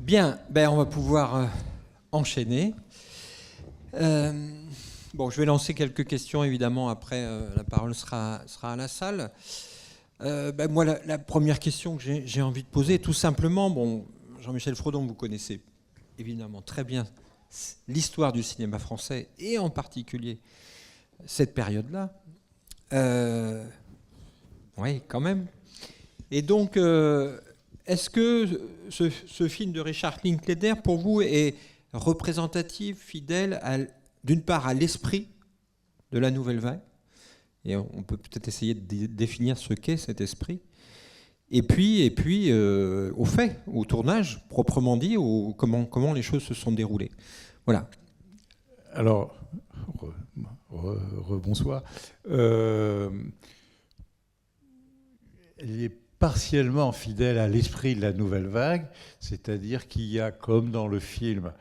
Bien, on va pouvoir enchaîner. Je vais lancer quelques questions, évidemment, après la parole sera à la salle. Moi, la première question que j'ai envie de poser, tout simplement, Jean-Michel Frodon, vous connaissez évidemment très bien l'histoire du cinéma français, et en particulier cette période-là. Oui, quand même. Et donc, est-ce que ce film de Richard Linklater, pour vous, est représentatif, fidèle, d'une part à l'esprit de la nouvelle vague, et on peut peut-être essayer de définir ce qu'est cet esprit, et puis au fait, au tournage, proprement dit, comment les choses se sont déroulées. Voilà. Alors, bonsoir. Il est partiellement fidèle à l'esprit de la nouvelle vague, c'est-à-dire qu'il y a, comme dans le film,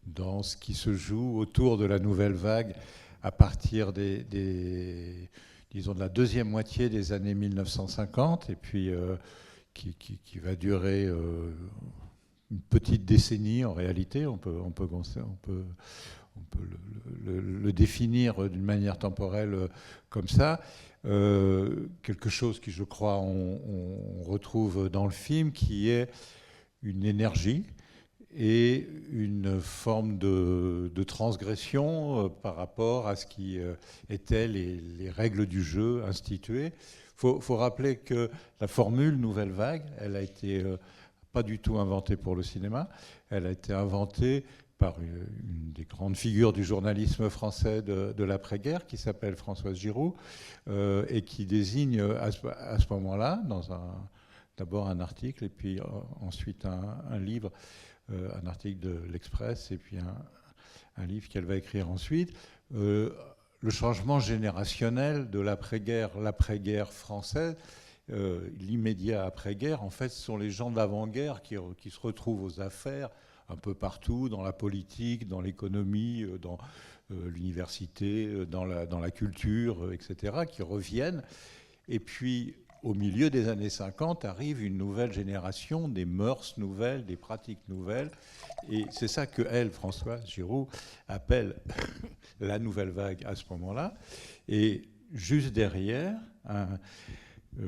dans ce qui se joue autour de la nouvelle vague, à partir disons de la deuxième moitié des années 1950, et puis qui va durer une petite décennie en réalité. On peut le définir d'une manière temporelle comme ça. Quelque chose qui, je crois, on retrouve dans le film, qui est une énergie et une forme de transgression par rapport à ce qui étaient les règles du jeu instituées. Faut rappeler que la formule Nouvelle Vague, elle a été pas du tout inventée pour le cinéma, elle a été inventée par une des grandes figures du journalisme français de l'après-guerre, qui s'appelle Françoise Giroud, et qui désigne à ce moment-là, d'abord un article, et puis ensuite un livre, un article de l'Express, et puis un livre qu'elle va écrire ensuite, le changement générationnel de l'après-guerre française. L'immédiat après-guerre, en fait, ce sont les gens d'avant-guerre qui se retrouvent aux affaires un peu partout, dans la politique, dans l'économie, dans l'université, dans la culture, etc., qui reviennent. Et puis, au milieu des années 50, arrive une nouvelle génération, des mœurs nouvelles, des pratiques nouvelles. Et c'est ça que elle, Françoise Giroud, appelle la nouvelle vague à ce moment-là. Et juste derrière, un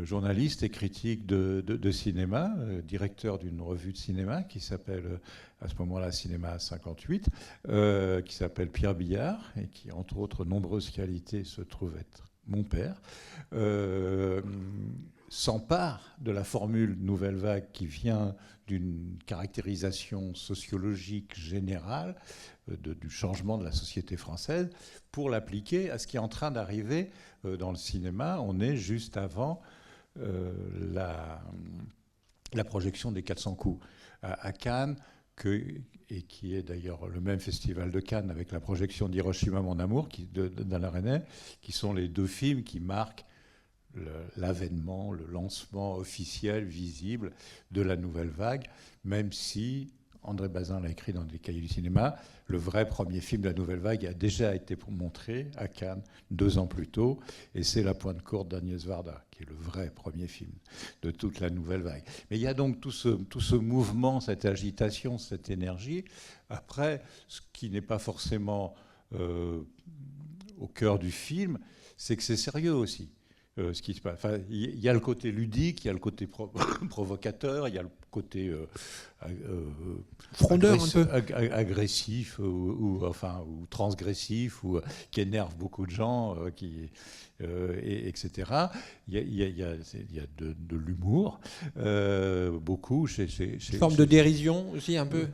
journaliste et critique de cinéma, directeur d'une revue de cinéma qui s'appelle à ce moment-là Cinéma 58, qui s'appelle Pierre Billard, et qui, entre autres nombreuses qualités, se trouve être mon père, s'empare de la formule Nouvelle Vague qui vient d'une caractérisation sociologique générale du changement de la société française pour l'appliquer à ce qui est en train d'arriver dans le cinéma. On est juste avant la projection des 400 coups à Cannes, et qui est d'ailleurs le même festival de Cannes avec la projection d'Hiroshima mon amour d'Alain Resnais, qui sont les deux films qui marquent l'avènement, le lancement officiel, visible de la nouvelle vague, même si André Bazin l'a écrit dans des cahiers du cinéma, le vrai premier film de la nouvelle vague a déjà été montré à Cannes 2 ans plus tôt, et c'est La Pointe courte d'Agnès Varda, qui est le vrai premier film de toute la nouvelle vague. Mais il y a donc tout ce mouvement, cette agitation, cette énergie. Après, ce qui n'est pas forcément au cœur du film, c'est que c'est sérieux aussi. Ce qui se passe. Enfin, il y a le côté ludique, il y a le côté provocateur, il y a le côté frondeur un peu, agressif ou transgressif, ou qui énerve beaucoup de gens, etc. Il y a de l'humour, beaucoup. Une forme de dérision aussi un peu,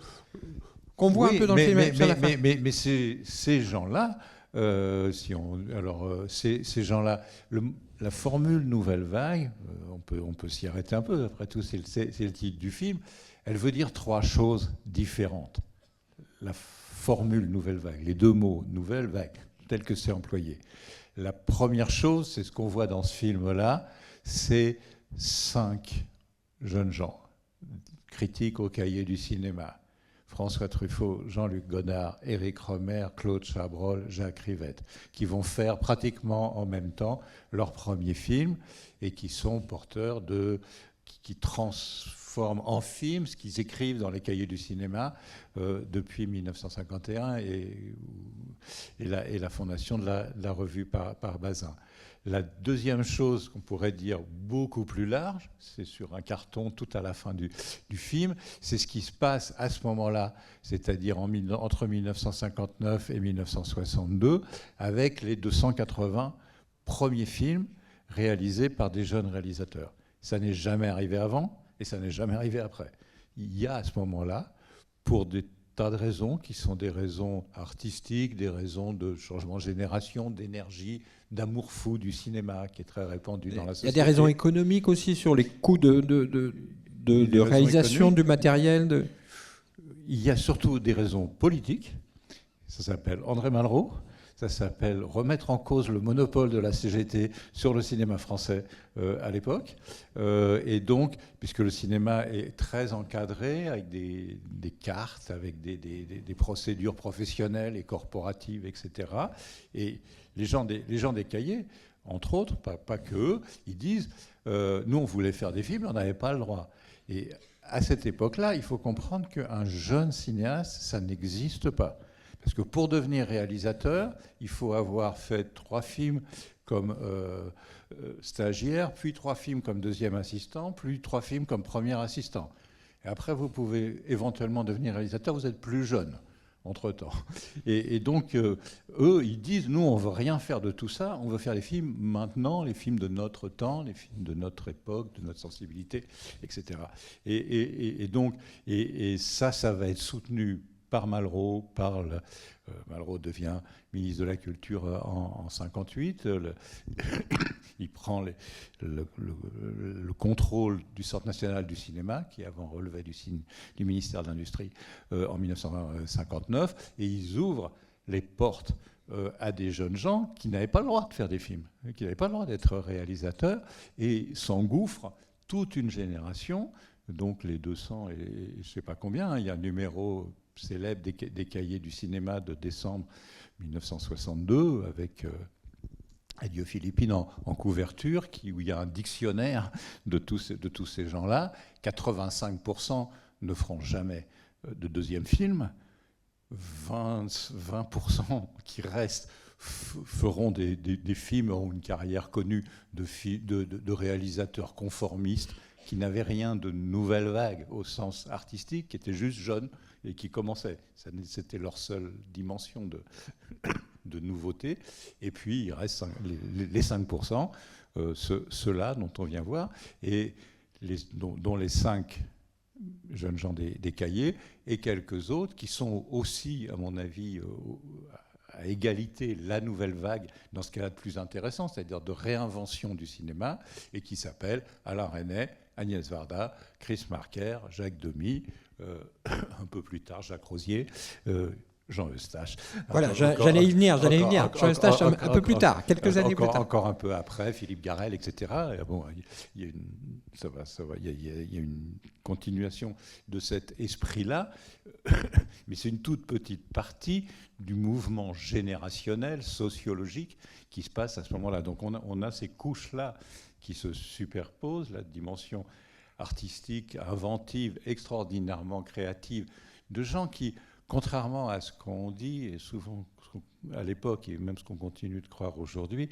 qu'on voit un peu dans le film. Mais ces gens-là, ces gens-là, la formule Nouvelle Vague, on peut s'y arrêter un peu, après tout, c'est le titre du film, elle veut dire 3 choses différentes. La formule Nouvelle Vague, les 2 mots Nouvelle Vague, tel que c'est employé. La première chose, c'est ce qu'on voit dans ce film-là, c'est 5 jeunes gens, critiques au cahier du cinéma. François Truffaut, Jean-Luc Godard, Éric Rohmer, Claude Chabrol, Jacques Rivette, qui vont faire pratiquement en même temps leur premier film et qui sont porteurs qui transforment transforment en film ce qu'ils écrivent dans les cahiers du cinéma depuis 1951 et la fondation de la revue par Bazin. La deuxième chose qu'on pourrait dire beaucoup plus large, c'est sur un carton tout à la fin du film, c'est ce qui se passe à ce moment-là, c'est-à-dire entre 1959 et 1962, avec les 280 premiers films réalisés par des jeunes réalisateurs. Ça n'est jamais arrivé avant et ça n'est jamais arrivé après. Il y a à ce moment-là, pour des tas de raisons qui sont des raisons artistiques, des raisons de changement de génération, d'énergie, d'amour fou du cinéma qui est très répandu dans la société. Il y a des raisons économiques aussi sur les coûts de réalisation du matériel. Il y a surtout des raisons politiques. Ça s'appelle André Malraux. Ça s'appelle remettre en cause le monopole de la CGT sur le cinéma français à l'époque. Et donc, puisque le cinéma est très encadré, avec des cartes, avec des procédures professionnelles et corporatives, etc. Et les gens des cahiers, entre autres, pas que eux, ils disent nous, on voulait faire des films, on n'avait pas le droit. Et à cette époque-là, il faut comprendre qu'un jeune cinéaste, ça n'existe pas. Parce que pour devenir réalisateur, il faut avoir fait 3 films comme stagiaire, puis 3 films comme deuxième assistant, puis 3 films comme premier assistant. Et après, vous pouvez éventuellement devenir réalisateur, vous êtes plus jeune, entre-temps. Et donc, eux, ils disent, nous, on ne veut rien faire de tout ça, on veut faire les films maintenant, les films de notre temps, les films de notre époque, de notre sensibilité, etc. Et donc, ça va être soutenu par Malraux, Malraux devient ministre de la Culture en 1958. Il prend le contrôle du Centre national du cinéma, qui avant relevait du ministère de l'Industrie, en 1959, et ils ouvrent les portes à des jeunes gens qui n'avaient pas le droit de faire des films, qui n'avaient pas le droit d'être réalisateurs, et s'engouffre toute une génération, donc les 200 et je ne sais pas combien, il y a un numéro célèbre des cahiers du cinéma de décembre 1962 avec Elio Philippine en couverture, où il y a un dictionnaire de tous ces gens-là. 85% ne feront jamais de deuxième film. 20% qui restent feront des films, auront une carrière connue de réalisateurs conformistes qui n'avaient rien de nouvelle vague au sens artistique, qui étaient juste jeunes et qui commençaient. C'était leur seule dimension de nouveauté. Et puis, il reste les 5%, ceux-là dont on vient voir, et dont les 5 jeunes gens des cahiers, et quelques autres qui sont aussi, à mon avis, à égalité la nouvelle vague dans ce qu'elle a de plus intéressant, c'est-à-dire de réinvention du cinéma, et qui s'appellent Alain Resnais, Agnès Varda, Chris Marker, Jacques Demy, un peu plus tard Jacques Rosier, Jean Eustache. Voilà, j'allais y venir. Jean Eustache un peu plus tard, quelques années plus tard. Encore un peu après, Philippe Garrel, etc. Et bon, il y a une continuation de cet esprit-là, mais c'est une toute petite partie du mouvement générationnel, sociologique, qui se passe à ce moment-là. Donc on a ces couches-là qui se superposent, la dimension artistique, inventive, extraordinairement créative, de gens qui, contrairement à ce qu'on dit, et souvent à l'époque, et même ce qu'on continue de croire aujourd'hui,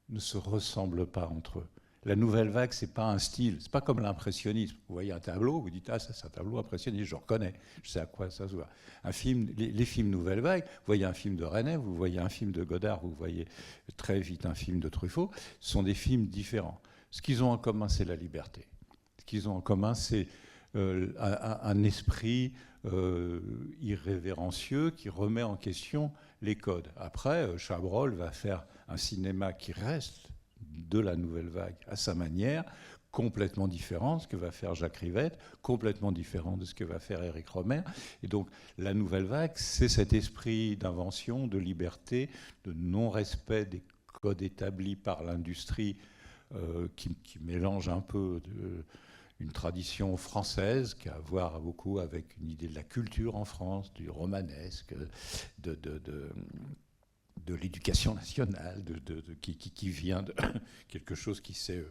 ne se ressemblent pas entre eux. La nouvelle vague, c'est pas un style, c'est pas comme l'impressionnisme. Vous voyez un tableau, vous dites, ah, ça c'est un tableau impressionniste, je reconnais, je sais à quoi ça se voit. Un film, les films nouvelle vague, vous voyez un film de Resnais, vous voyez un film de Godard, vous voyez très vite un film de Truffaut, ce sont des films différents. Ce qu'ils ont en commun, c'est la liberté. Ce qu'ils ont en commun, c'est un esprit irrévérencieux qui remet en question les codes. Après, Chabrol va faire un cinéma qui reste de la nouvelle vague à sa manière, complètement différent de ce que va faire Jacques Rivette, complètement différent de ce que va faire Éric Rohmer. Et donc, la nouvelle vague, c'est cet esprit d'invention, de liberté, de non-respect des codes établis par l'industrie qui mélange un peu une tradition française qui a à voir beaucoup avec une idée de la culture en France, du romanesque, de l'éducation nationale, qui vient de quelque chose qui s'est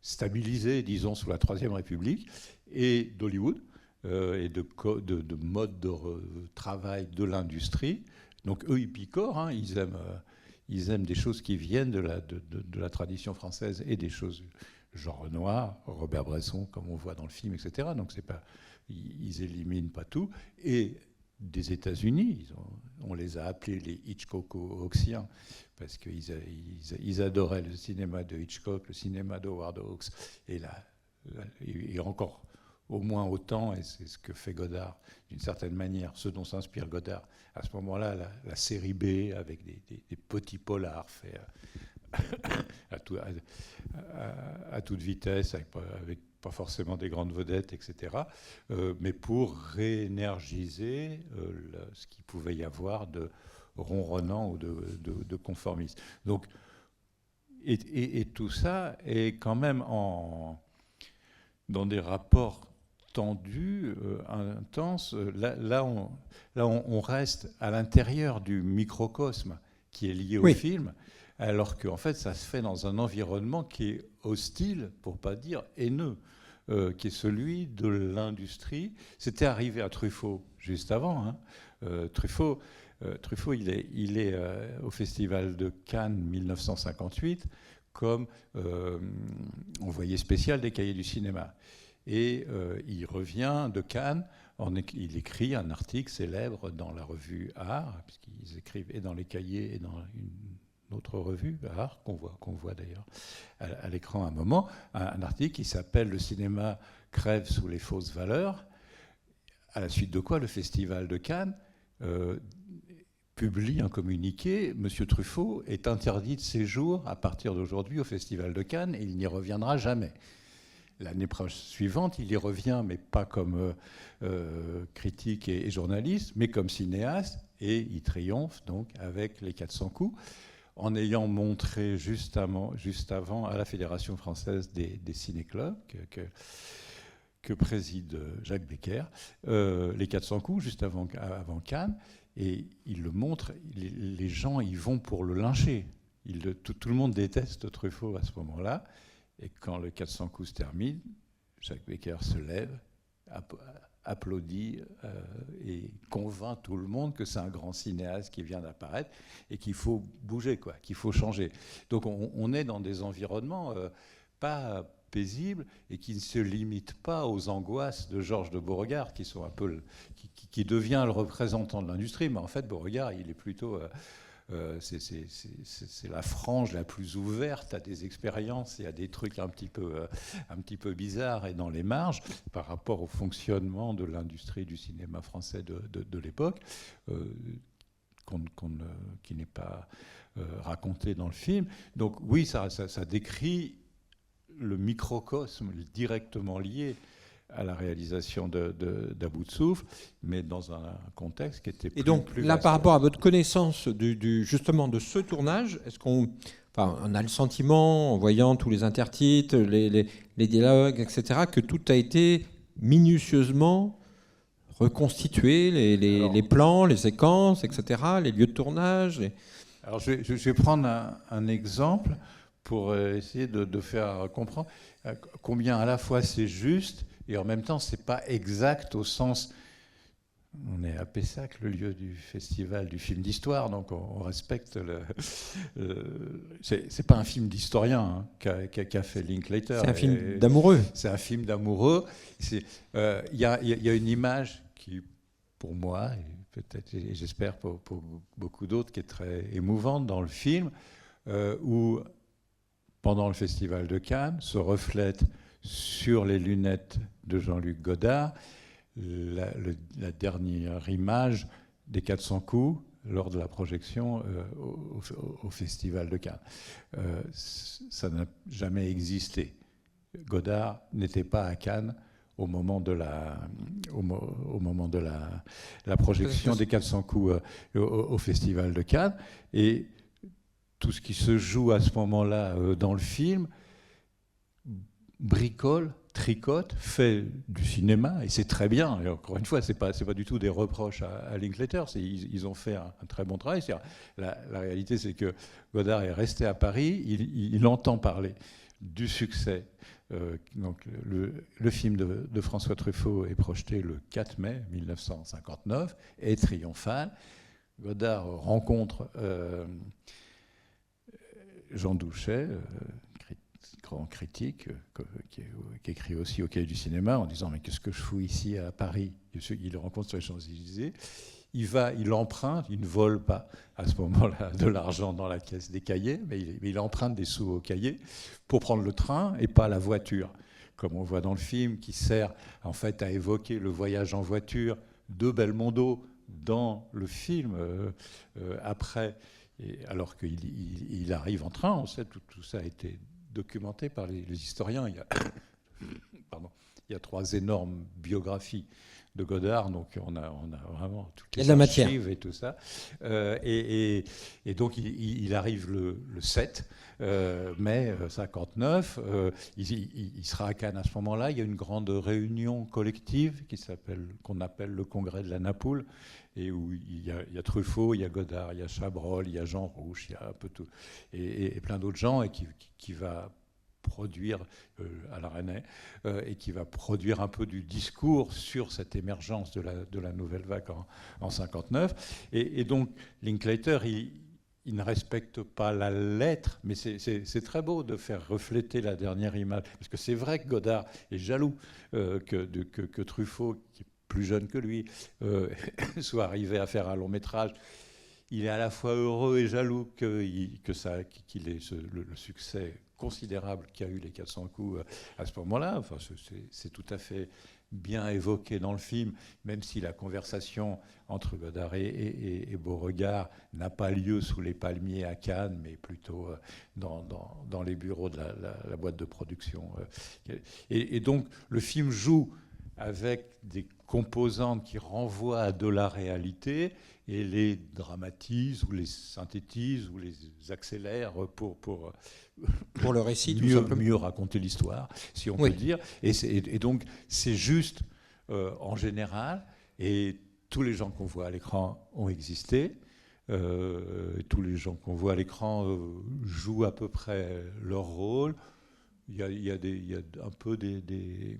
stabilisé, disons, sous la Troisième République, et d'Hollywood, et de mode de travail de l'industrie. Donc eux, ils picorent, hein, ils aiment des choses qui viennent de la tradition française et des choses genre Renoir, Robert Bresson, comme on voit dans le film, etc. Donc ils éliminent pas tout. Et des États-Unis, on les a appelés les Hitchcock-Hawksiens, parce qu'ils adoraient le cinéma de Hitchcock, le cinéma de Howard Hawks, et encore au moins autant, et c'est ce que fait Godard d'une certaine manière, ce dont s'inspire Godard. À ce moment-là, la série B, avec des petits polars faits à toute vitesse, avec pas forcément des grandes vedettes, etc., mais pour réénergiser ce qu'il pouvait y avoir de ronronnant ou de conformiste. Donc, et tout ça est quand même dans des rapports tendus, intenses. Là, on reste à l'intérieur du microcosme qui est lié au film, alors qu'en fait, ça se fait dans un environnement qui est hostile, pour ne pas dire haineux, qui est celui de l'industrie. C'était arrivé à Truffaut juste avant. Hein. Truffaut, il est au Festival de Cannes 1958 comme envoyé spécial des Cahiers du cinéma. Et il revient de Cannes, il écrit un article célèbre dans la revue Art, puisqu'ils écrivent et dans les Cahiers et dans une autre revue Art, qu'on voit d'ailleurs à l'écran à un moment, un article qui s'appelle « Le cinéma crève sous les fausses valeurs », à la suite de quoi le Festival de Cannes publie un communiqué. M. Truffaut est interdit de séjour à partir d'aujourd'hui au Festival de Cannes et il n'y reviendra jamais. L'année suivante, il y revient, mais pas comme critique et journaliste, mais comme cinéaste, et il triomphe donc avec Les 400 coups, en ayant montré juste avant à la Fédération française des ciné-clubs que préside Jacques Becker, Les 400 coups, juste avant Cannes, et il le montre, les gens y vont pour le lyncher. Tout le monde déteste Truffaut à ce moment-là. Et quand le 400 coups se termine, Jacques Becker se lève, applaudit et convainc tout le monde que c'est un grand cinéaste qui vient d'apparaître et qu'il faut bouger, qu'il faut changer. Donc on est dans des environnements pas paisibles et qui ne se limitent pas aux angoisses de Georges de Beauregard, qui sont un peu qui devient le représentant de l'industrie, mais en fait Beauregard, il est plutôt c'est la frange la plus ouverte à des expériences et à des trucs un petit peu bizarres et dans les marges par rapport au fonctionnement de l'industrie du cinéma français de l'époque, qui n'est pas raconté dans le film. Donc oui, ça décrit le microcosme directement lié à la réalisation d'À bout de souffle, mais dans un contexte qui était plus... Et donc, là, par rapport à votre connaissance justement de ce tournage, est-ce qu'on a le sentiment, en voyant tous les intertitres, les dialogues, etc., que tout a été minutieusement reconstitué, les plans, les séquences, etc., les lieux de tournage Alors, je vais prendre un exemple pour essayer de faire comprendre combien à la fois c'est juste et en même temps c'est pas exact au sens... On est à Pessac, le lieu du festival du film d'histoire, donc on respecte c'est pas un film d'historien qu'a fait Linklater. C'est un film d'amoureux. C'est un film d'amoureux. Il y a une image qui, pour moi, et peut-être, et j'espère pour beaucoup d'autres, qui est très émouvante dans le film, où pendant le festival de Cannes se reflète sur les lunettes de Jean-Luc Godard la dernière image des 400 coups lors de la projection au Festival de Cannes. Ça n'a jamais existé. Godard n'était pas à Cannes au moment de la projection des 400 coups au Festival de Cannes. Et tout ce qui se joue à ce moment-là dans le film bricole, tricote, fait du cinéma, et c'est très bien. Et encore une fois, c'est pas du tout des reproches à Linklater, ils ont fait un très bon travail. La réalité, c'est que Godard est resté à Paris, il entend parler du succès. Donc le film de François Truffaut est projeté le 4 mai 1959, est triomphal. Godard rencontre Jean Douchet, grand critique, qui écrit aussi au Cahier du cinéma, en disant « Mais qu'est-ce que je fous ici à Paris ?» Il le rencontre sur les Champs-Élysées. Il emprunte, il ne vole pas à ce moment-là de l'argent dans la caisse des cahiers, mais il emprunte des sous aux cahiers pour prendre le train et pas la voiture, comme on voit dans le film, qui sert en fait à évoquer le voyage en voiture de Belmondo dans le film après, alors qu'il arrive en train. On sait, tout ça a été documenté par les historiens. Il y a 3 énormes biographies de Godard, donc on a vraiment toutes les archives et tout ça. Et donc il arrive le 7 mai 59. Il sera à Cannes à ce moment-là. Il y a une grande réunion collective qu'on appelle le Congrès de la Napoule, et où il y a Truffaut, il y a Godard, il y a Chabrol, il y a Jean Rouch, il y a un peu tout, et plein d'autres gens, et qui va produire à la Rennais, et qui va produire un peu du discours sur cette émergence de la nouvelle vague en 59. Et donc Linklater, il ne respecte pas la lettre, mais c'est très beau de faire refléter la dernière image, parce que c'est vrai que Godard est jaloux que Truffaut, qui est plus jeune que lui, soit arrivé à faire un long métrage. Il est à la fois heureux et jaloux qu'il ait le succès considérable qu'a eu les 400 coups à ce moment-là. Enfin, c'est tout à fait bien évoqué dans le film, même si la conversation entre Godard et Beauregard n'a pas lieu sous les palmiers à Cannes, mais plutôt dans les bureaux de la boîte de production. Et donc, le film joue avec des composantes qui renvoient à de la réalité et les dramatise ou les synthétise ou les accélère pour le récit, mieux raconter l'histoire, si on peut dire. Et donc, c'est juste en général, et tous les gens qu'on voit à l'écran ont existé. Tous les gens qu'on voit à l'écran jouent à peu près leur rôle. Il y a un peu des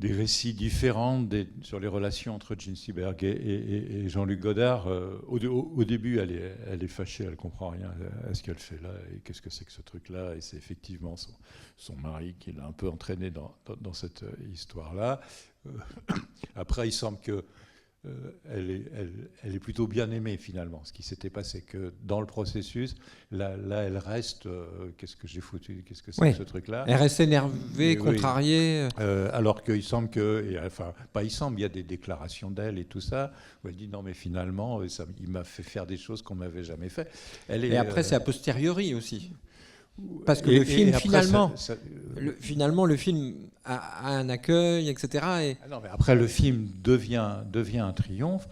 récits différents sur les relations entre Jean Seberg et Jean-Luc Godard. Au début, elle est fâchée, elle ne comprend rien à ce qu'elle fait là, et qu'est-ce que c'est que ce truc-là. Et c'est effectivement son mari qui l'a un peu entraîné dans cette histoire-là. Après, il semble que elle est plutôt bien aimée finalement. Ce qui s'était passé, que dans le processus, là elle reste. Qu'est-ce que j'ai foutu? Qu'est-ce que c'est que ce truc-là? Elle reste énervée, contrariée. Alors qu'il semble que, pas il semble, il y a des déclarations d'elle et tout ça où elle dit non mais finalement, il m'a fait faire des choses qu'on m'avait jamais fait. Et après c'est a posteriori aussi. Parce que le film, finalement, finalement, le film a un accueil, etc. Non, mais après, le film devient un triomphe.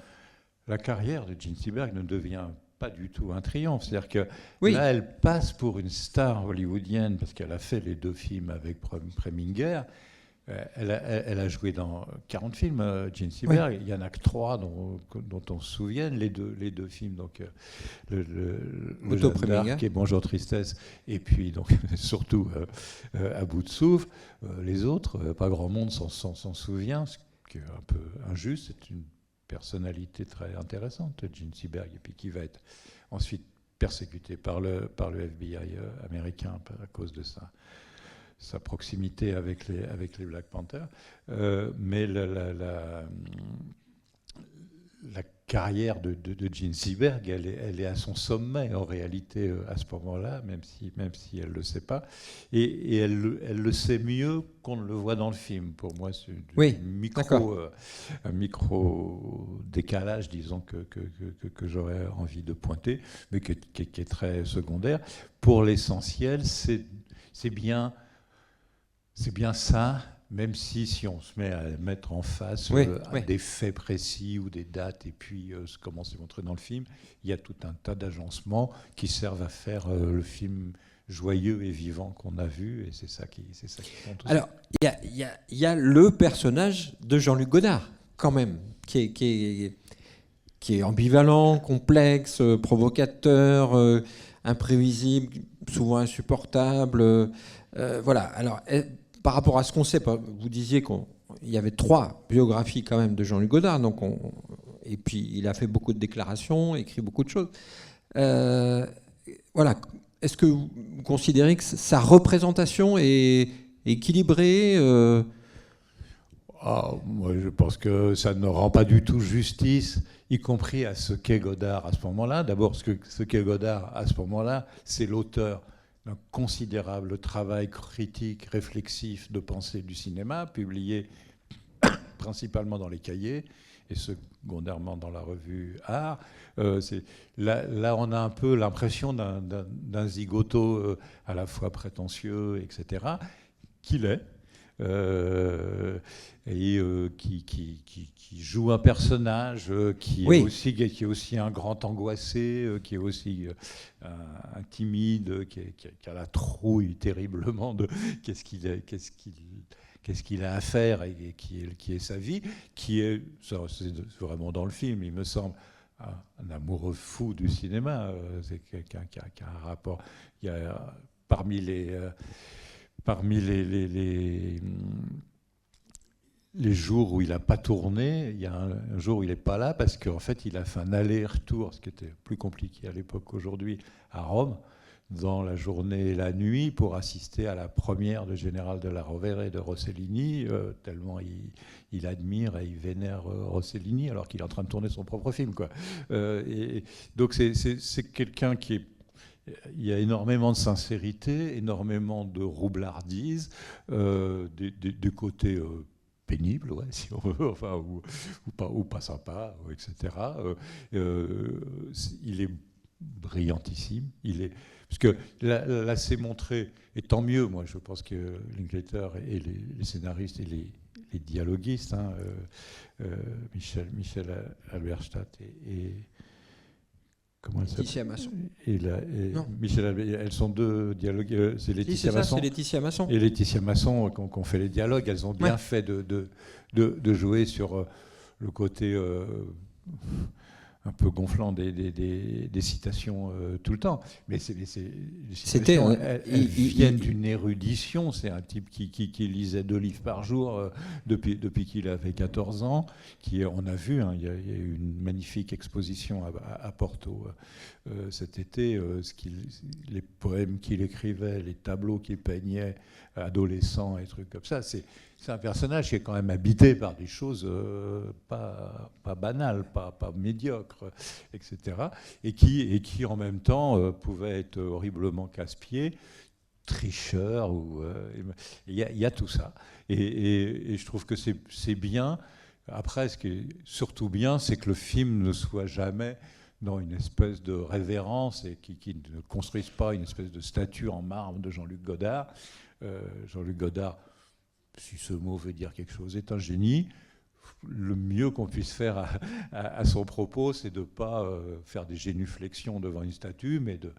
La carrière de Jean Seberg ne devient pas du tout un triomphe. C'est-à-dire que là, elle passe pour une star hollywoodienne parce qu'elle a fait les 2 films avec Preminger. Elle a joué dans 40 films, Jean Seberg. Il n'y en a que 3 dont on se souvienne, les deux films, donc le Jeanne d'Arc et Bonjour Tristesse, et puis donc surtout À bout de souffle. Les autres, pas grand monde s'en souvient, ce qui est un peu injuste. C'est une personnalité très intéressante, Jean Seberg, et puis qui va être ensuite persécutée par le FBI américain à cause de ça. Sa proximité avec les Black Panthers, mais la carrière de Jean Seberg, elle est à son sommet en réalité à ce moment-là, même si elle le sait pas, et elle le sait mieux qu'on ne le voit dans le film. Pour moi, c'est un micro décalage, disons, que j'aurais envie de pointer, mais qui est très secondaire. Pour l'essentiel, c'est bien ça, même si on se met à mettre en face des faits précis ou des dates, et puis comment c'est montré dans le film, il y a tout un tas d'agencements qui servent à faire le film joyeux et vivant qu'on a vu, et c'est ça qui compte aussi. Alors, il y a le personnage de Jean-Luc Godard, quand même, qui est ambivalent, complexe, provocateur, imprévisible. souvent insupportable. Voilà. Alors, par rapport à ce qu'on sait, vous disiez qu'il y avait 3 biographies quand même de Jean-Luc Godard, donc et puis il a fait beaucoup de déclarations, écrit beaucoup de choses. Voilà. Est-ce que vous considérez que sa représentation est équilibrée Moi, je pense que ça ne rend pas du tout justice, y compris à ce qu'est Godard à ce moment-là. D'abord, ce qu'est Godard à ce moment-là, c'est l'auteur d'un considérable travail critique, réflexif de pensée du cinéma, publié principalement dans les cahiers et secondairement dans la revue Art. Là, on a un peu l'impression d'un zigoto à la fois prétentieux, etc., qu'il est. Qui joue un personnage qui est aussi un grand angoissé, qui est aussi un timide, qui a la trouille terriblement de qu'est-ce qu'il a à faire et qui est sa vie, c'est vraiment dans le film, il me semble, un amoureux fou du cinéma. C'est quelqu'un qui a un rapport. Il y a parmi les jours où il n'a pas tourné, il y a un jour où il n'est pas là parce qu'en fait il a fait un aller-retour, ce qui était plus compliqué à l'époque qu'aujourd'hui, à Rome, dans la journée et la nuit pour assister à la première de Général de la Rovere et de Rossellini, tellement il admire et il vénère Rossellini alors qu'il est en train de tourner son propre film, quoi. Et donc c'est quelqu'un qui est... Il y a énormément de sincérité, énormément de roublardise, du côté pénible, ouais, si on veut, enfin, ou pas sympa, etc. Il est brillantissime. Parce que là, c'est montré, et tant mieux, moi, je pense que Linklater et les scénaristes et les dialoguistes, Michel Halberstadt et comment elle Laetitia Masson. Michel Albert, elles sont 2 dialogues. C'est Laetitia Masson. C'est Laetitia Masson. Et Laetitia Masson qu'on fait les dialogues. Elles ont bien fait de jouer sur le côté un peu gonflant des citations tout le temps. Mais les citations, elles viennent d'une érudition. C'est un type qui lisait 2 livres par jour depuis qu'il avait 14 ans. On a vu, il y a eu une magnifique exposition à Porto cet été. Les poèmes qu'il écrivait, les tableaux qu'il peignait, adolescent et trucs comme ça. C'est un personnage qui est quand même habité par des choses pas banales, pas médiocres, etc. Et qui en même temps pouvait être horriblement casse-pied, tricheur. Il y a tout ça. Et je trouve que c'est bien. Après, ce qui est surtout bien, c'est que le film ne soit jamais dans une espèce de révérence et qui ne construise pas une espèce de statue en marbre de Jean-Luc Godard. Jean-Luc Godard, si ce mot veut dire quelque chose, est un génie. Le mieux qu'on puisse faire à son propos, c'est de ne pas faire des génuflexions devant une statue, mais de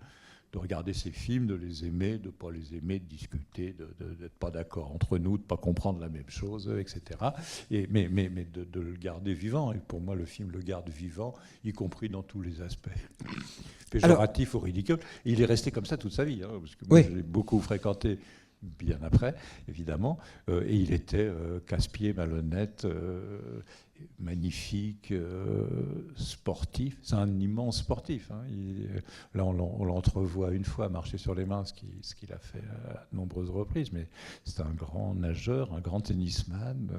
regarder ses films, de les aimer, de ne pas les aimer, de discuter, d'être pas d'accord entre nous, de ne pas comprendre la même chose, etc. Mais de le garder vivant. Et pour moi, le film le garde vivant, y compris dans tous les aspects péjoratifs ou ridicules. Et il est resté comme ça toute sa vie, parce que moi, je l'ai beaucoup fréquenté bien après, évidemment, et il était casse-pied, malhonnête, magnifique, sportif. C'est un immense sportif. Là, on l'entrevoit une fois marcher sur les mains, ce qu'il a fait à de nombreuses reprises, mais c'est un grand nageur, un grand tennisman.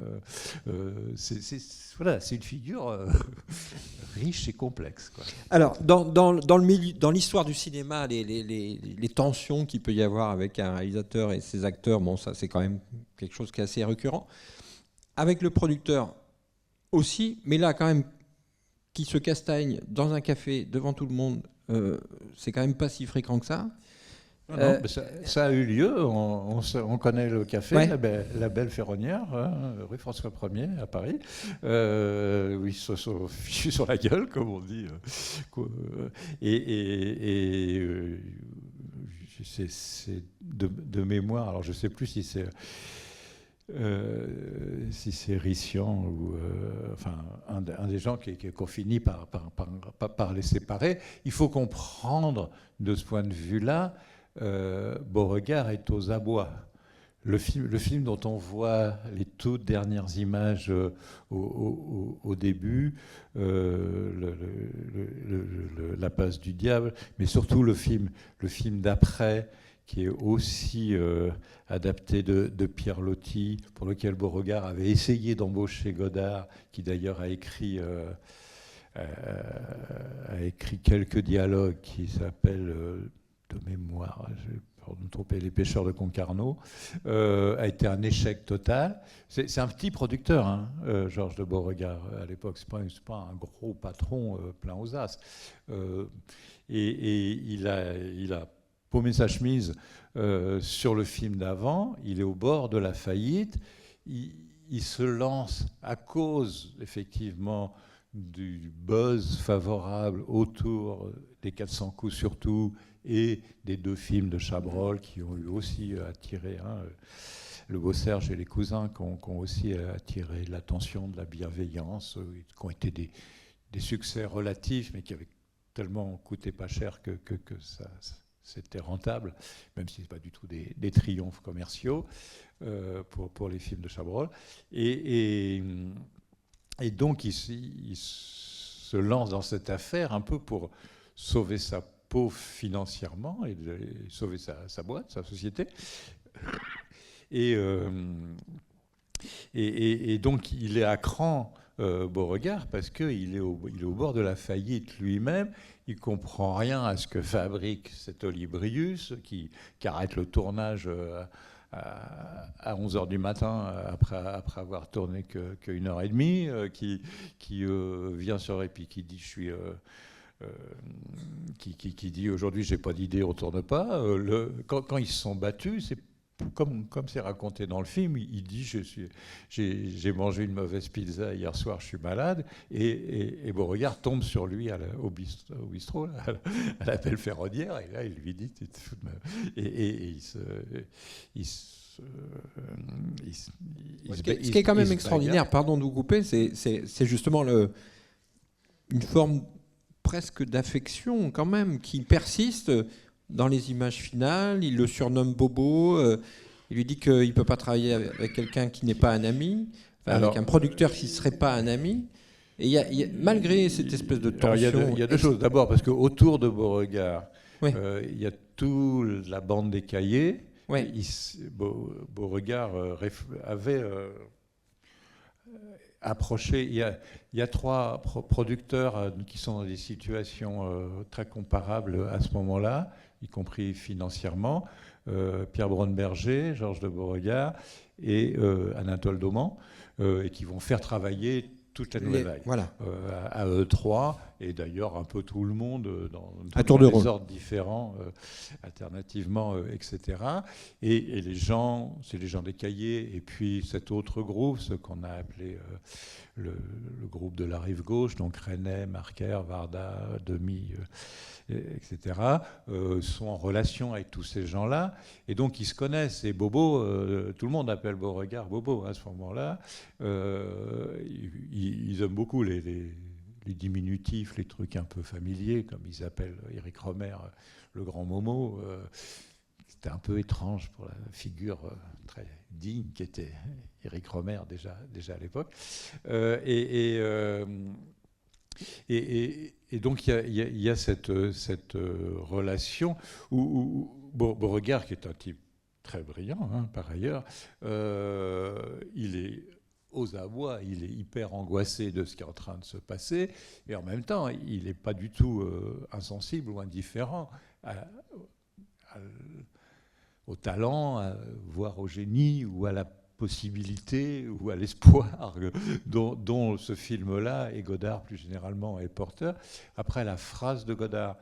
C'est une figure riche et complexe, quoi. Alors, dans l'histoire du cinéma, les tensions qu'il peut y avoir avec un réalisateur et ses acteurs, bon, ça c'est quand même quelque chose qui est assez récurrent. Avec le producteur aussi, mais là quand même, qui se castagne dans un café devant tout le monde, c'est quand même pas si fréquent que ça. Non, ça a eu lieu, on connaît le café, ouais. la Belle Ferronnière, rue François 1er à Paris. Oui, je suis sur la gueule, comme on dit. C'est de mémoire, alors je ne sais plus si c'est Rician ou enfin un des gens qu'on finit par les séparer. Il faut comprendre de ce point de vue-là Beauregard est aux abois. Le film dont on voit les toutes dernières images au début, La passe du diable, mais surtout le film d'après, qui est aussi adapté de Pierre Loti, pour lequel Beauregard avait essayé d'embaucher Godard, qui d'ailleurs a écrit quelques dialogues qui s'appellent, de mémoire, pour ne tromper, Les pêcheurs de Concarneau, a été un échec total. C'est un petit producteur, hein, Georges de Beauregard, à l'époque. C'est pas un gros patron plein aux as. Et il a paumé sa chemise sur le film d'avant. Il est au bord de la faillite. Il se lance à cause, effectivement, du buzz favorable autour des 400 coups surtout, et des 2 films de Chabrol qui ont eu aussi attiré, Le Beau Serge et Les Cousins, qui ont aussi attiré l'attention, de la bienveillance, qui ont été des succès relatifs, mais qui avaient tellement coûté pas cher que ça, c'était rentable, même si ce n'est pas du tout des triomphes commerciaux pour les films de Chabrol. Et donc, il se lance dans cette affaire un peu pour sauver sa peau financièrement et sauver sa boîte, sa société. Et donc, il est à cran, Beauregard, parce qu'il est au bord de la faillite lui-même. Il ne comprend rien à ce que fabrique cet Olybrius, qui arrête le tournage à 11h du matin, après avoir tourné qu'une heure et demie, qui vient sur et puis qui dit qui dit aujourd'hui j'ai pas d'idée, on tourne pas. Quand ils se sont battus, c'est comme c'est raconté dans le film, il dit j'ai mangé une mauvaise pizza hier soir, je suis malade, et Beauregard tombe sur lui au bistrot, là, à la belle ferronnière, et là il lui dit ce qui est quand même extraordinaire, pardon de vous couper, c'est justement une forme presque d'affection quand même qui persiste dans les images finales. Il le surnomme Bobo, il lui dit qu'il ne peut pas travailler avec quelqu'un qui n'est pas un ami, avec un producteur qui ne serait pas un ami. Et malgré cette espèce de tension... Il y a deux choses. D'abord, parce qu'autour de Beauregard, il y a toute la bande des Cahiers. Ouais. Beauregard avait... approché. Il y a 3 producteurs qui sont dans des situations très comparables à ce moment-là, y compris financièrement. Pierre Braunberger, Georges de Beauregard et Anatole Dauman, et qui vont faire travailler toute la nouvelle vague. Voilà. À eux 3, et d'ailleurs un peu tout le monde dans des ordres différents, alternativement, etc. Et les gens, c'est les gens des Cahiers, et puis cet autre groupe, ce qu'on a appelé le groupe de la rive gauche, donc René, Marquer, Varda, Demy, etc., sont en relation avec tous ces gens-là, et donc ils se connaissent. Et Bobo, tout le monde appelle Beauregard Bobo à ce moment-là. Ils aiment beaucoup les diminutifs, les trucs un peu familiers, comme ils appellent Éric Rohmer le grand Momo. C'était un peu étrange pour la figure très digne qui était Éric Rohmer déjà à l'époque. Et donc il y a cette relation où Beauregard, qui est un type très brillant, hein, par ailleurs, il est aux abois, il est hyper angoissé de ce qui est en train de se passer, et en même temps, il n'est pas du tout insensible ou indifférent au talent, voire au génie, ou à la possibilité, ou à l'espoir dont ce film-là, et Godard plus généralement, est porteur. Après, la phrase de Godard,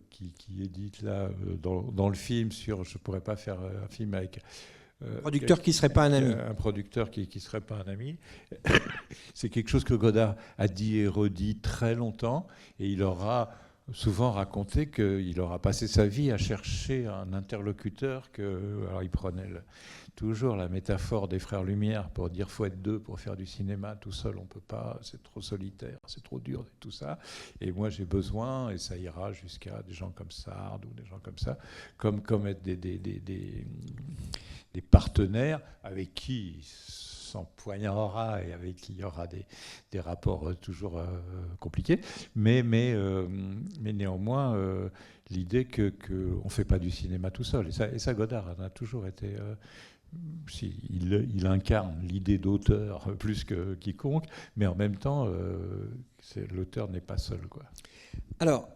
qui est dite là dans le film sur « je ne pourrais pas faire un film avec... » producteur qui ne serait pas un ami. Un producteur qui ne serait pas un ami. C'est quelque chose que Godard a dit et redit très longtemps, et il aura souvent raconté qu'il aura passé sa vie à chercher un interlocuteur alors il prenait toujours la métaphore des frères Lumière pour dire faut être deux pour faire du cinéma, tout seul on peut pas, c'est trop solitaire, c'est trop dur et tout ça. Et moi j'ai besoin, et ça ira jusqu'à des gens comme Sard ou des gens comme ça, comme être des partenaires avec qui s'empoignera et avec qui il y aura des rapports toujours compliqués, mais néanmoins l'idée qu'on ne fait pas du cinéma tout seul. Et ça Godard en a toujours été... il incarne l'idée d'auteur plus que quiconque, mais en même temps, l'auteur n'est pas seul, quoi. Alors,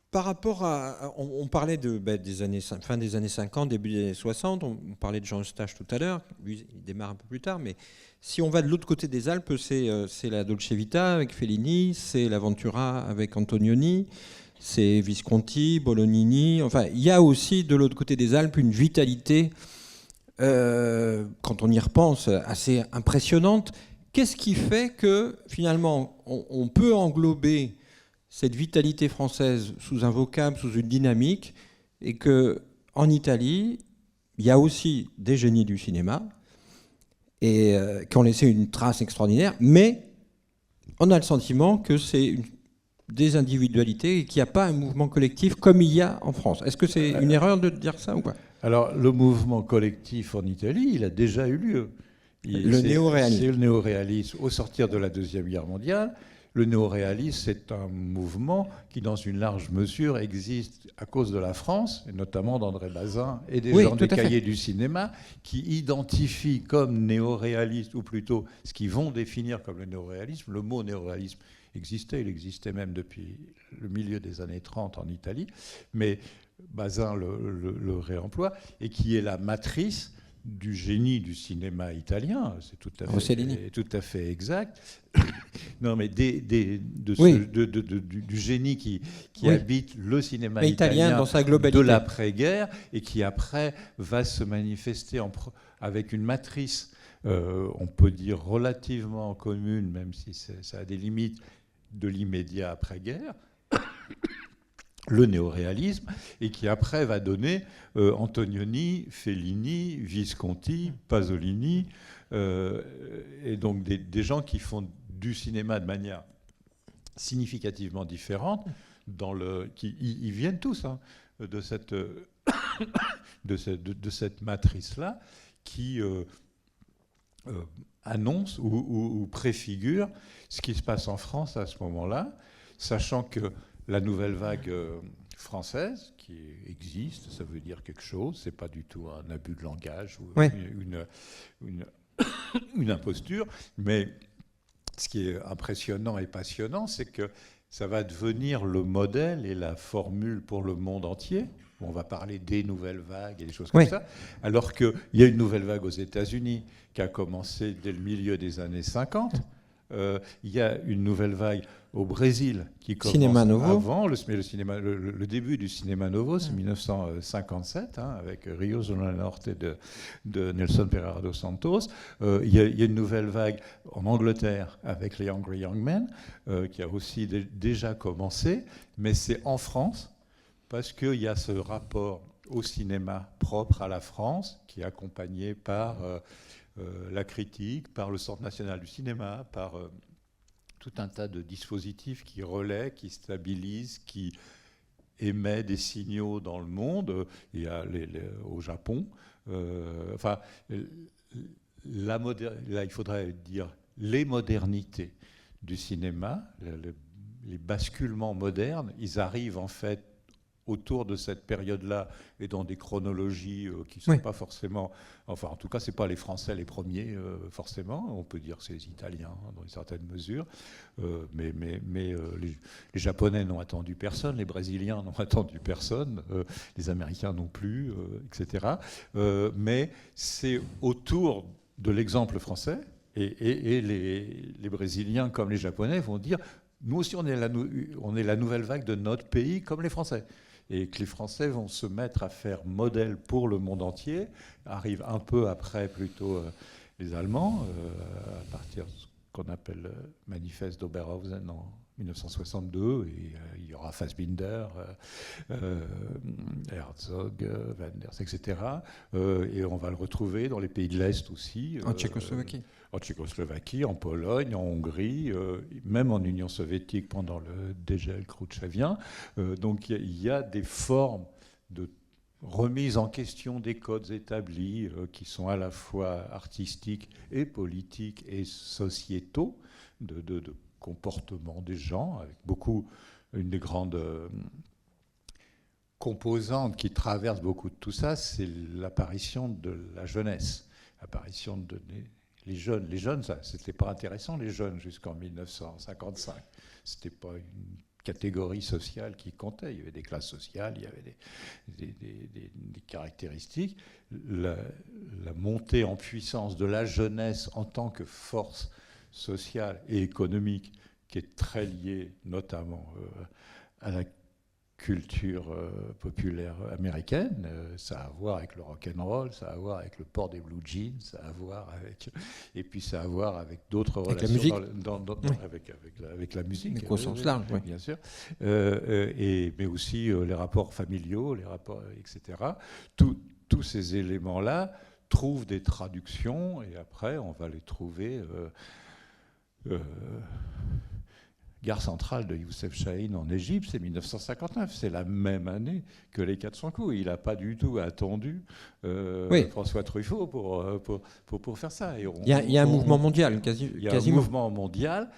par rapport à... On parlait des années, fin des années 50, début des années 60, on parlait de Jean Eustache tout à l'heure, lui il démarre un peu plus tard, mais si on va de l'autre côté des Alpes, c'est la Dolce Vita avec Fellini, c'est l'Aventura avec Antonioni, c'est Visconti, Bolognini, enfin il y a aussi de l'autre côté des Alpes une vitalité, quand on y repense, assez impressionnante. Qu'est-ce qui fait que finalement on peut englober cette vitalité française sous un vocable, sous une dynamique, et qu'en Italie, il y a aussi des génies du cinéma et qui ont laissé une trace extraordinaire, mais on a le sentiment que c'est des individualités et qu'il n'y a pas un mouvement collectif comme il y a en France. Est-ce que c'est une erreur de dire ça ou pas ? Alors, le mouvement collectif en Italie, il a déjà eu lieu. Le néo-réalisme. C'est le néo-réalisme au sortir de la Deuxième Guerre mondiale. Le néo-réalisme, c'est un mouvement qui, dans une large mesure, existe à cause de la France, et notamment d'André Bazin et des gens des cahiers du cinéma, qui identifient comme néo-réaliste, ou plutôt ce qu'ils vont définir comme le néo-réalisme. Le mot néo-réalisme existait, il existait même depuis le milieu des années 30 en Italie, mais Bazin le réemploie, et qui est la matrice du génie du cinéma italien, c'est tout à fait exact. Non, mais du génie qui habite le cinéma italien dans sa globalité, de l'après-guerre, et qui après va se manifester avec une matrice, on peut dire relativement commune, même si ça a des limites, de l'immédiat après-guerre. Le néoréalisme, et qui après va donner Antonioni, Fellini, Visconti, Pasolini, et donc des gens qui font du cinéma de manière significativement différente, ils viennent tous de cette matrice-là, qui annonce ou préfigure ce qui se passe en France à ce moment-là, sachant que la nouvelle vague française qui existe, ça veut dire quelque chose, c'est pas du tout un abus de langage ou une imposture, mais ce qui est impressionnant et passionnant, c'est que ça va devenir le modèle et la formule pour le monde entier. On va parler des nouvelles vagues et des choses comme ça, alors qu'il y a une nouvelle vague aux États-Unis qui a commencé dès le milieu des années 50. Il y a une nouvelle vague au Brésil qui commence avant. Le début du cinéma novo, c'est 1957, avec Rio Zona Norte de Nelson Pereira dos Santos. Il y a une nouvelle vague en Angleterre avec les Angry Young Men, qui a aussi déjà commencé, mais c'est en France, parce qu'il y a ce rapport au cinéma propre à la France, qui est accompagné par la critique, par le Centre national du cinéma, par tout un tas de dispositifs qui relaient, qui stabilisent, qui émettent des signaux dans le monde. Il y a au Japon. Là, il faudrait dire les modernités du cinéma, les basculements modernes, ils arrivent en fait autour de cette période-là et dans des chronologies qui ne sont pas forcément... Enfin, en tout cas, ce n'est pas les Français les premiers, forcément. On peut dire que c'est les Italiens, dans une certaine mesure. Mais les Japonais n'ont attendu personne, les Brésiliens n'ont attendu personne, les Américains non plus, etc. Mais c'est autour de l'exemple français, et les Brésiliens comme les Japonais vont dire « Nous aussi, on est la nouvelle vague de notre pays, comme les Français ». Et que les Français vont se mettre à faire modèle pour le monde entier. Arrivent un peu après plutôt les Allemands, à partir qu'on appelle le manifeste d'Oberhausen en 1962, et il y aura Fassbinder, Herzog, Wenders, etc. Et on va le retrouver dans les pays de l'Est aussi. En Tchécoslovaquie. En Tchécoslovaquie, en Pologne, en Hongrie, même en Union soviétique pendant le dégel khrouchtchevien. Donc il y a des formes de remise en question des codes établis qui sont à la fois artistiques et politiques et sociétaux, de comportement des gens, avec beaucoup, une des grandes composantes qui traverse beaucoup de tout ça, c'est l'apparition de la jeunesse, l'apparition de les jeunes, ça, c'était pas intéressant, les jeunes, jusqu'en 1955. C'était pas une catégorie sociale qui comptait. Il y avait des classes sociales, il y avait des caractéristiques. La montée en puissance de la jeunesse en tant que force sociale et économique, qui est très liée notamment à la culture populaire américaine, ça a à voir avec le rock'n'roll, ça a à voir avec le port des blue jeans, ça a à voir avec, et puis ça a à voir avec d'autres relations avec la musique, au sens large, oui. Bien sûr, mais aussi les rapports familiaux, les rapports, etc. Tous ces éléments-là trouvent des traductions, et après on va les trouver. Gare centrale de Youssef Chahine en Égypte, c'est 1959. C'est la même année que les 400 coups. Il n'a pas du tout attendu François Truffaut pour faire ça. Il y a un mouvement mondial, quasiment. Il y a un mouvement mondial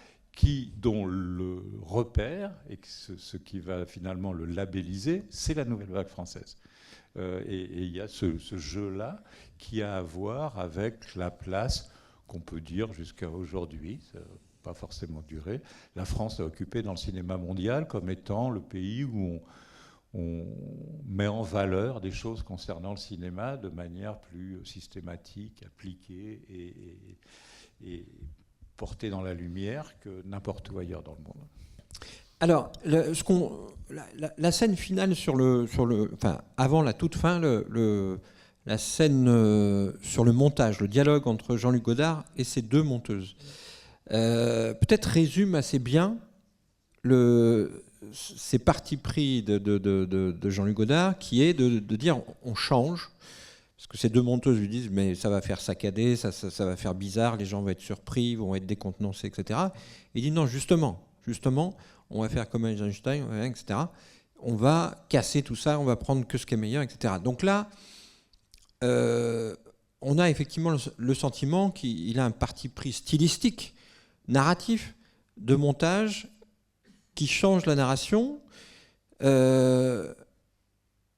dont le repère, et ce qui va finalement le labelliser, c'est la nouvelle vague française. Et il y a ce jeu-là qui a à voir avec la place qu'on peut dire jusqu'à aujourd'hui, pas forcément duré, la France a occupé dans le cinéma mondial comme étant le pays où on met en valeur des choses concernant le cinéma de manière plus systématique, appliquée et portée dans la lumière que n'importe où ailleurs dans le monde. Alors, la scène finale avant la toute fin, la scène sur le montage, le dialogue entre Jean-Luc Godard et ses deux monteuses, peut-être résume assez bien ces partis pris de Jean-Luc Godard, qui est de dire on change, parce que ces deux monteuses lui disent mais ça va faire saccadé, ça va faire bizarre, les gens vont être surpris, vont être décontenancés, etc. Il dit non, justement, on va faire comme Einstein, etc. On va casser tout ça, on va prendre que ce qui est meilleur, etc. Donc là, on a effectivement le sentiment qu'il a un parti pris stylistique, narratif, de montage, qui change la narration.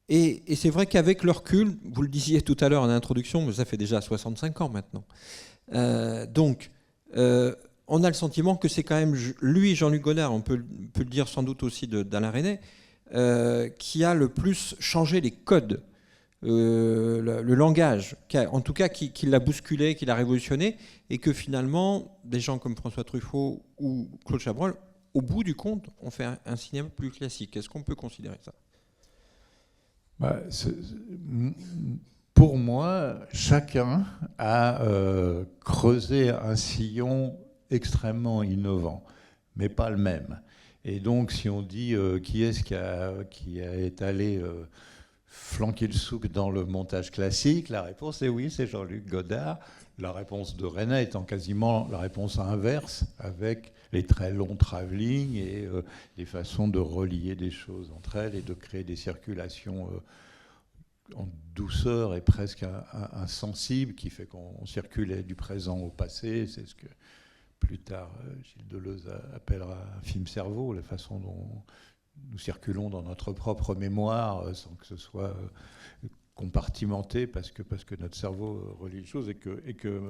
Et c'est vrai qu'avec le recul, vous le disiez tout à l'heure en introduction, mais ça fait déjà 65 ans maintenant. On a le sentiment que c'est quand même lui, Jean-Luc Godard, on peut le dire sans doute aussi d'Alain Resnais, qui a le plus changé les codes, le langage, en tout cas qui l'a bousculé, qui l'a révolutionné, et que finalement, des gens comme François Truffaut ou Claude Chabrol, au bout du compte, ont fait un cinéma plus classique. Est-ce qu'on peut considérer ça ? Pour moi, chacun a creusé un sillon extrêmement innovant, mais pas le même. Et donc, si on dit qui est-ce qui est allé flanquer le souk dans le montage classique, la réponse est oui, c'est Jean-Luc Godard. La réponse de Resnais étant quasiment la réponse inverse, avec les très longs travelling et les façons de relier des choses entre elles et de créer des circulations en douceur et presque insensible, qui fait qu'on circulait du présent au passé. C'est ce que plus tard Gilles Deleuze appellera un film cerveau, la façon dont nous circulons dans notre propre mémoire sans que ce soit compartimenté, parce que notre cerveau relie les choses, et que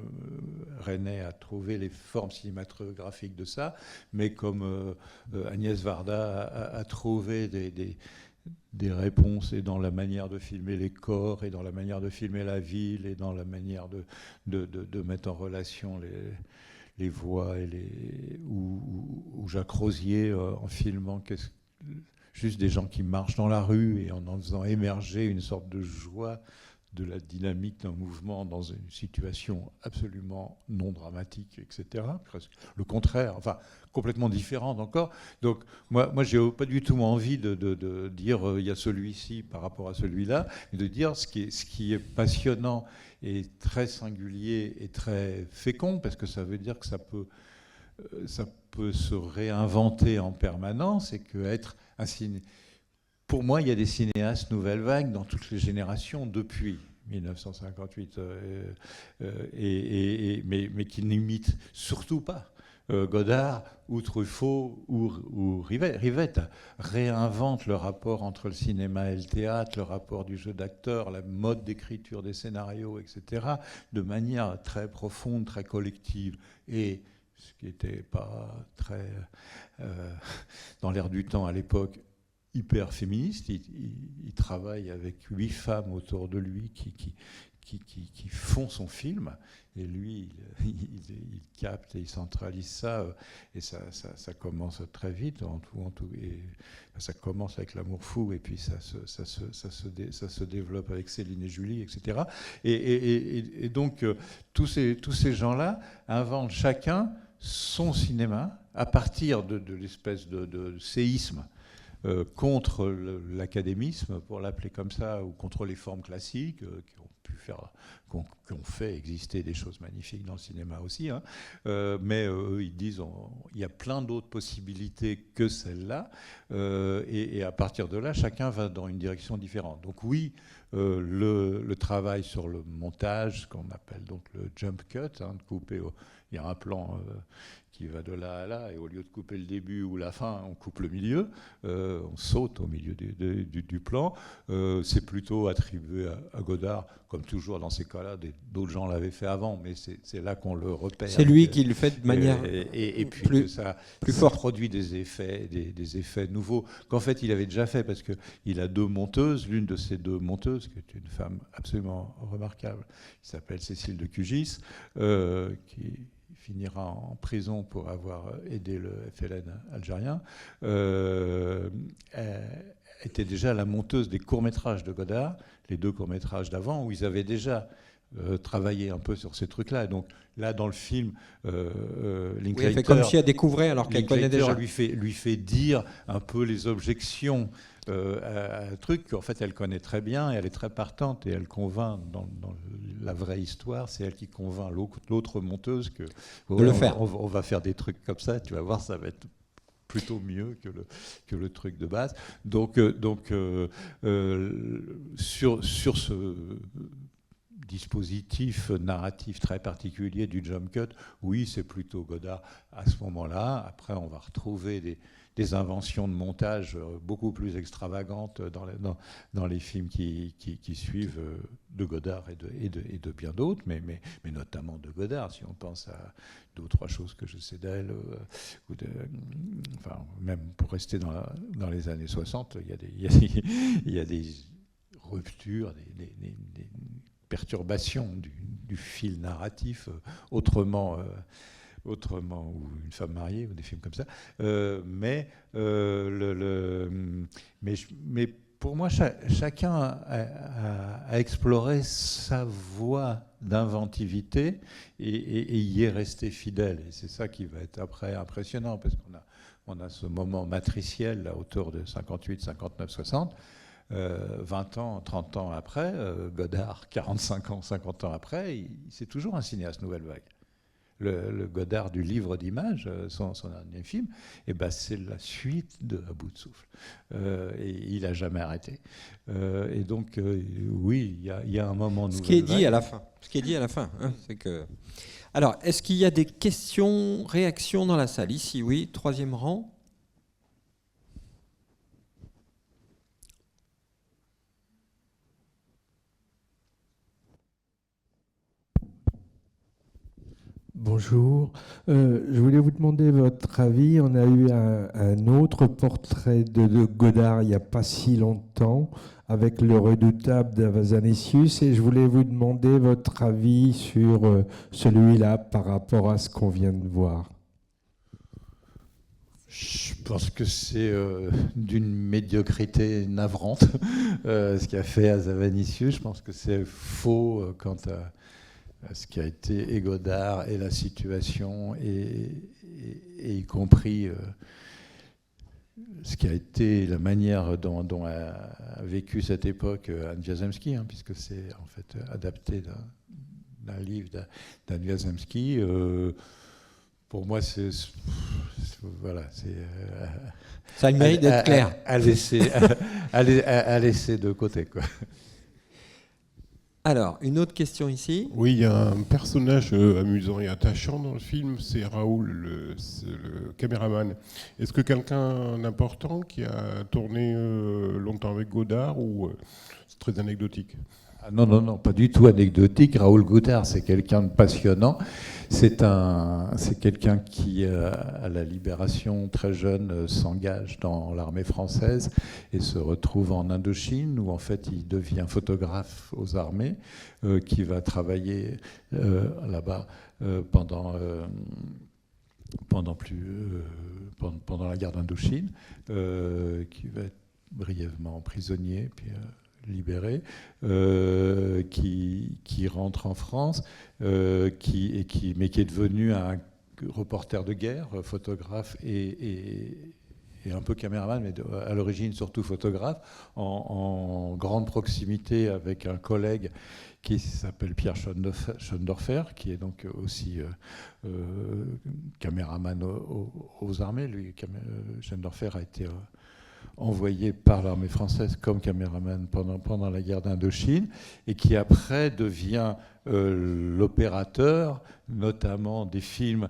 Resnais a trouvé les formes cinématographiques de ça, mais comme Agnès Varda a trouvé des réponses, et dans la manière de filmer les corps, et dans la manière de filmer la ville, et dans la manière de mettre en relation les voix, ou Jacques Rosier en filmant juste des gens qui marchent dans la rue et en faisant émerger une sorte de joie de la dynamique d'un mouvement dans une situation absolument non dramatique, etc. Presque le contraire, enfin complètement différente encore. Donc moi j'ai pas du tout envie de dire il y a celui-ci par rapport à celui-là, mais de dire ce qui est passionnant et très singulier et très fécond, parce que ça veut dire que ça peut se réinventer en permanence, et que être un cinéaste... Pour moi, il y a des cinéastes nouvelle vague dans toutes les générations depuis 1958, mais qui n'imitent surtout pas Godard ou Truffaut ou Rivette. Réinventent le rapport entre le cinéma et le théâtre, le rapport du jeu d'acteur, la mode d'écriture des scénarios, etc., de manière très profonde, très collective. Et ce qui n'était pas très dans l'air du temps à l'époque, hyper féministe. Il travaille avec 8 femmes autour de lui qui font son film, et lui il capte et il centralise ça, et ça commence très vite, et ça commence avec L'amour fou, et puis ça se développe avec Céline et Julie, etc. Et donc tous ces gens-là inventent chacun son cinéma à partir de l'espèce de séisme contre l'académisme, pour l'appeler comme ça, ou contre les formes classiques qui ont fait exister des choses magnifiques dans le cinéma aussi, hein. Mais ils disent il y a plein d'autres possibilités que celle-là, et à partir de là, chacun va dans une direction différente. Donc oui, le travail sur le montage, ce qu'on appelle donc le jump cut, hein, de couper, il y a un plan qui va de là à là, et au lieu de couper le début ou la fin, on coupe le milieu, on saute au milieu du plan. C'est plutôt attribué à Godard, comme toujours dans ces cas-là, d'autres gens l'avaient fait avant, mais c'est là qu'on le repère. C'est lui qui le fait de manière et puis plus, que ça forte. produit des effets nouveaux, qu'en fait il avait déjà fait, parce qu'il a 2 monteuses, l'une de ces 2 monteuses, qui est une femme absolument remarquable, qui s'appelle Cécile de Cugis, qui finira en prison pour avoir aidé le FLN algérien, était déjà la monteuse des courts-métrages de Godard, les 2 courts-métrages d'avant, où ils avaient déjà travaillé un peu sur ces trucs-là. Donc là, dans le film, Linklater... elle fait comme si elle découvrait alors qu'elle connaît déjà. lui fait dire un peu les objections à un truc qu'en fait elle connaît très bien, et elle est très partante, et elle convainc dans la vraie histoire, c'est elle qui convainc l'autre monteuse que de le faire. On va faire des trucs comme ça, tu vas voir, ça va être plutôt mieux que le truc de base. Donc sur ce dispositif narratif très particulier du jump cut, oui, c'est plutôt Godard à ce moment-là. Après, on va retrouver des inventions de montage beaucoup plus extravagantes dans les films qui suivent, de Godard et de bien d'autres, mais notamment de Godard, si on pense à 2 ou 3 choses que je sais d'elle, enfin, même pour rester dans les années 60, il y a des ruptures, des perturbation du fil narratif autrement, ou Une femme mariée, ou des films comme ça. Mais pour moi, chacun a exploré sa voie d'inventivité et y est resté fidèle. Et c'est ça qui va être après impressionnant, parce qu'on a ce moment matriciel à hauteur de 58, 59, 60. 20 ans, 30 ans après, Godard, 45 ans, 50 ans après, c'est toujours un cinéaste nouvelle vague. Le Godard du livre d'images, son dernier film, c'est la suite de À bout de souffle. Et il n'a jamais arrêté. Et donc, oui, il y a un moment nouvelle vague. Ce qui est dit à la fin, hein, c'est que... Alors, est-ce qu'il y a des questions, réactions dans la salle? Ici, oui, 3e rang. Bonjour, je voulais vous demander votre avis. On a eu un autre portrait de Godard il n'y a pas si longtemps, avec le redoutable d'Avazanessius, et je voulais vous demander votre avis sur celui-là par rapport à ce qu'on vient de voir. Je pense que c'est d'une médiocrité navrante ce qu'a fait Hazanavicius. Je pense que c'est faux quant à ce qui a été Godard et la situation, et y compris ce qui a été la manière dont a vécu cette époque Anne Wiazemski, puisque c'est en fait adapté d'un livre d'Anne Wiazemski. Pour moi, voilà, ça a le mérite d'être clair. À laisser de côté, quoi. Alors, une autre question ici. Oui, il y a un personnage amusant et attachant dans le film, c'est Raoul, le caméraman. Est-ce que quelqu'un d'important qui a tourné longtemps avec Godard, ou c'est très anecdotique? Non, pas du tout anecdotique. Raoul Godard, c'est quelqu'un de passionnant. C'est quelqu'un qui, à la Libération, très jeune, s'engage dans l'armée française et se retrouve en Indochine, où en fait il devient photographe aux armées, qui va travailler là-bas pendant la guerre d'Indochine, qui va être brièvement prisonnier, puis libéré, qui rentre en France, mais qui est devenu un reporter de guerre, photographe et un peu caméraman, mais à l'origine surtout photographe, en grande proximité avec un collègue qui s'appelle Pierre Schoendorfer, qui est donc aussi caméraman aux armées. Lui, Schoendorfer a été envoyé par l'armée française comme caméraman pendant la guerre d'Indochine, et qui après devient l'opérateur, notamment des films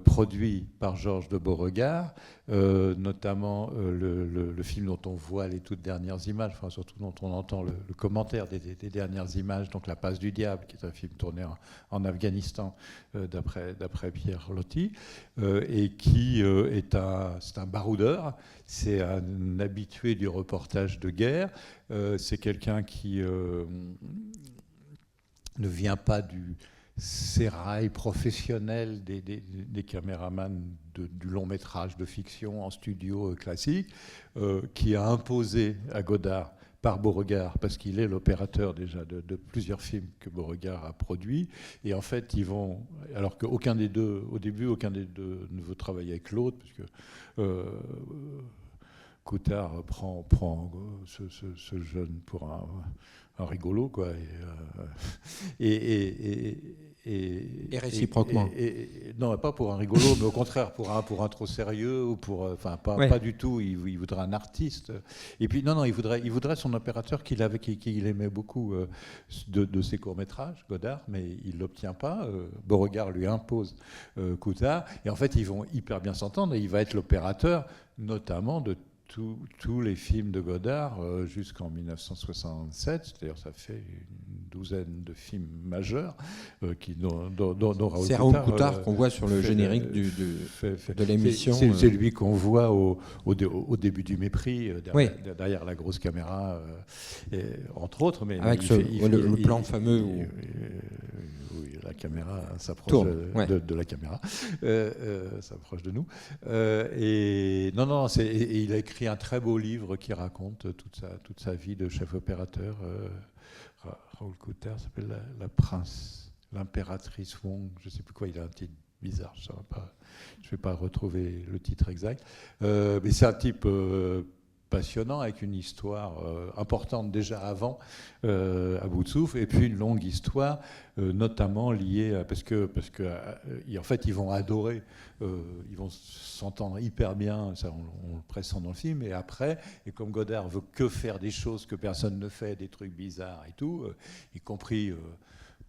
produits par Georges de Beauregard, notamment le film dont on voit les toutes dernières images, enfin surtout dont on entend le commentaire des dernières images, donc La Passe du Diable, qui est un film tourné en Afghanistan d'après Pierre Loti, et qui c'est un baroudeur, c'est un habitué du reportage de guerre, c'est quelqu'un qui ne vient pas du sérail professionnel des caméramans du long métrage de fiction en studio classique, qui a imposé à Godard par Beauregard, parce qu'il est l'opérateur déjà de plusieurs films que Beauregard a produits. Et en fait, alors qu'aucun des deux, au début, aucun des deux ne veut travailler avec l'autre, parce que Coutard prend ce jeune pour un rigolo, quoi. Et réciproquement. Non, pas pour un rigolo, mais au contraire pour un trop sérieux, ou pas du tout. Il voudrait un artiste. Et puis non, il voudrait son opérateur qu'il aimait beaucoup de ses courts-métrages, Godard, mais il l'obtient pas. Beauregard lui impose Coutard, et en fait ils vont hyper bien s'entendre, et il va être l'opérateur notamment de tous les films de Godard jusqu'en 1967, c'est-à-dire ça fait une douzaine de films majeurs dont Raoul c'est Raoul Coutard qu'on voit sur le générique de l'émission. C'est lui qu'on voit au début du Mépris, derrière la grosse caméra, entre autres. Mais avec le plan fameux où la caméra s'approche de la caméra, s'approche de nous. Et il a écrit un très beau livre qui raconte toute sa vie de chef opérateur. Raoul Coutard s'appelle l'impératrice Wong, je ne sais plus quoi, il a un titre bizarre, je ne vais pas retrouver le titre exact. Mais c'est un type passionnant, avec une histoire importante déjà avant à bout de souffle, et puis une longue histoire notamment liée parce que en fait ils vont adorer, ils vont s'entendre hyper bien, ça on le pressent dans le film, et après, et comme Godard veut que faire des choses que personne ne fait, des trucs bizarres et tout, y compris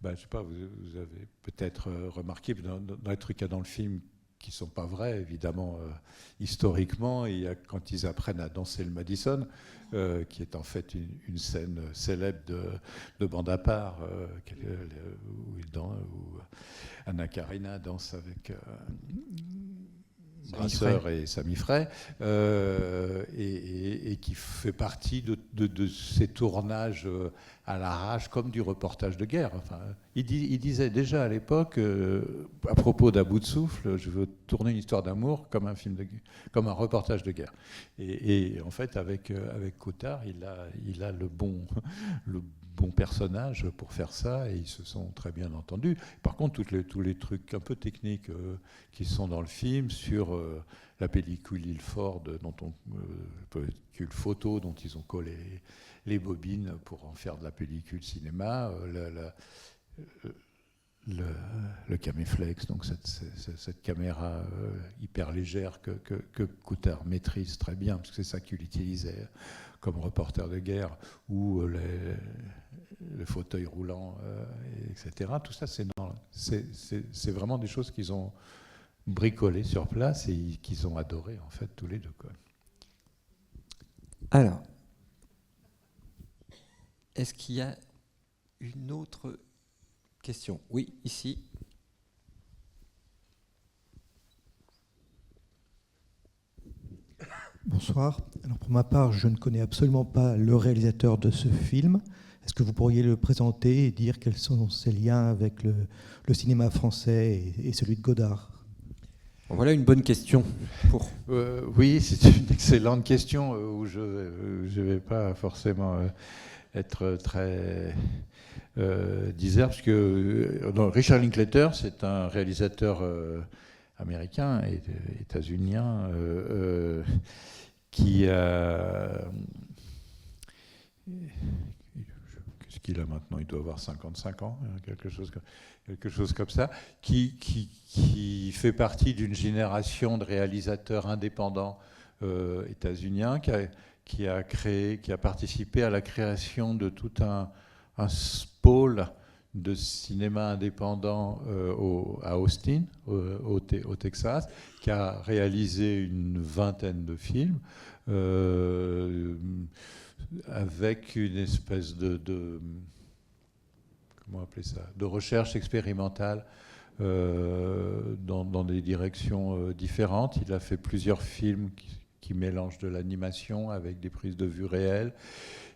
je sais pas, vous avez peut-être remarqué dans les trucs qu'il y a dans le film qui ne sont pas vrais, évidemment, historiquement. Et quand ils apprennent à danser le Madison, qui est en fait une scène célèbre de Bande à part, où Anna Karina danse avec Brasseur et Sami Frey, et qui fait partie de ces tournages à l'arrache, comme du reportage de guerre. Enfin, il disait déjà à l'époque, à propos d'À bout de souffle, je veux tourner une histoire d'amour comme un comme un reportage de guerre. Et en fait, avec Cottard, il a le bon personnage pour faire ça, et ils se sont très bien entendus. Par contre, tous les trucs un peu techniques qui sont dans le film sur la pellicule Ilford, pellicule photo dont ils ont collé les bobines pour en faire de la pellicule cinéma, le Caméflex, donc cette caméra hyper légère que Cottard maîtrise très bien, parce que c'est ça qu'il utilisait comme reporter de guerre, ou le fauteuil roulant, etc. Tout ça, c'est vraiment des choses qu'ils ont bricolées sur place et qu'ils ont adoré, en fait, tous les deux, quoi. Alors, est-ce qu'il y a une autre question? Oui, ici. Bonsoir. Alors pour ma part, je ne connais absolument pas le réalisateur de ce film. Est-ce que vous pourriez le présenter et dire quels sont ses liens avec le cinéma français et celui de Godard? Voilà une bonne question. Oui, c'est une excellente question où je ne vais pas forcément être très disert, parce que Richard Linklater, c'est un réalisateur américain et états-unien qui a... Qu'est-ce qu'il a maintenant? Il doit avoir 55 ans, quelque chose comme ça, qui fait partie d'une génération de réalisateurs indépendants états-uniens, qui a participé à la création de tout un pôle de cinéma indépendant à Austin, au Texas, qui a réalisé une vingtaine de films avec une espèce de comment appeler ça, de recherche expérimentale dans des directions différentes. Il a fait plusieurs films qui mélangent de l'animation avec des prises de vue réelles.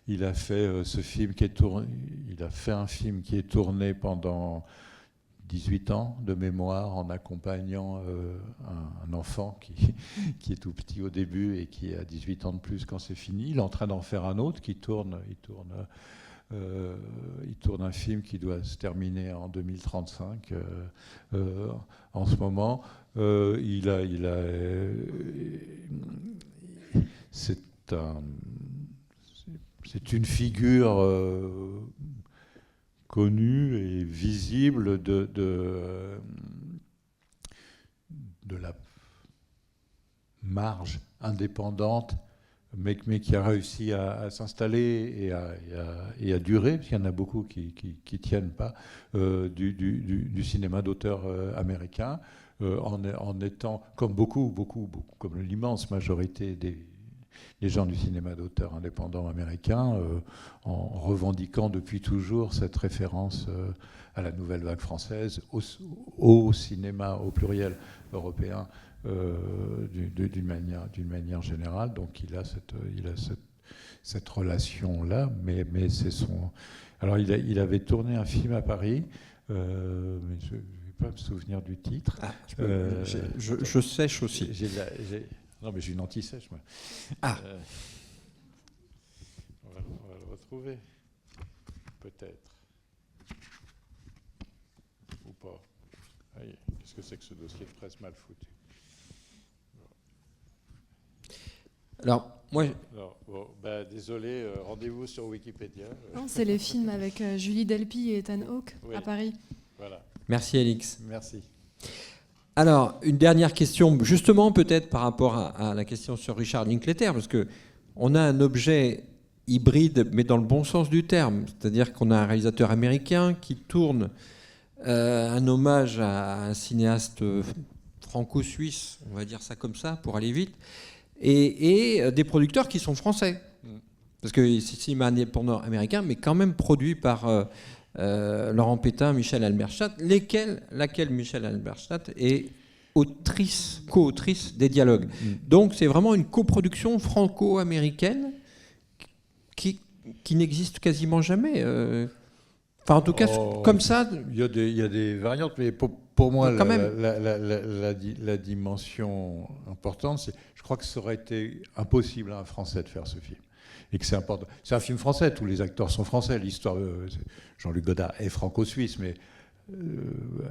Il a fait il a fait un film qui est tourné pendant 18 ans de mémoire, en accompagnant un enfant qui est tout petit au début et qui a 18 ans de plus quand c'est fini. Il est en train d'en faire un autre il tourne un film qui doit se terminer en 2035 en ce moment. C'est une figure connue et visible de la marge indépendante, mais qui a réussi à s'installer et à durer, parce qu'il y en a beaucoup qui ne tiennent pas, du cinéma d'auteur américain, en étant, comme beaucoup, comme l'immense majorité des gens du cinéma d'auteur indépendant américain, en revendiquant depuis toujours cette référence à la nouvelle vague française, au cinéma au pluriel européen, d'une manière générale. Donc il a cette relation-là, mais c'est son... Alors il avait tourné un film à Paris, mais je ne vais pas me souvenir du titre. Ah, je sèche aussi. Non, mais j'ai une anti-sèche, moi. Ah. On va le retrouver. Peut-être. Ou pas. Allez, qu'est-ce que c'est que ce dossier de presse mal foutu? Alors, moi... désolé, rendez-vous sur Wikipédia. Non, c'est les films avec Julie Delpy et Ethan Hawke à Paris. Voilà. Merci, Alix. Merci. Alors, une dernière question, justement peut-être par rapport à la question sur Richard Linklater, parce qu'on a un objet hybride, mais dans le bon sens du terme. C'est-à-dire qu'on a un réalisateur américain qui tourne un hommage à un cinéaste franco-suisse, on va dire ça comme ça, pour aller vite, et des producteurs qui sont français. Parce que c'est cinéma indépendant américain, mais quand même produit par... Laurent Pétain, Michel Halberstadt, laquelle Michel Halberstadt est co-autrice des dialogues. Donc c'est vraiment une coproduction franco-américaine qui n'existe quasiment jamais. Enfin, en tout cas, comme ça. Il y a des variantes, mais pour moi, quand même. la dimension importante, je crois que ça aurait été impossible à un Français de faire ce film. Et que c'est important. C'est un film français, tous les acteurs sont français. L'histoire, Jean-Luc Godard est franco-suisse, mais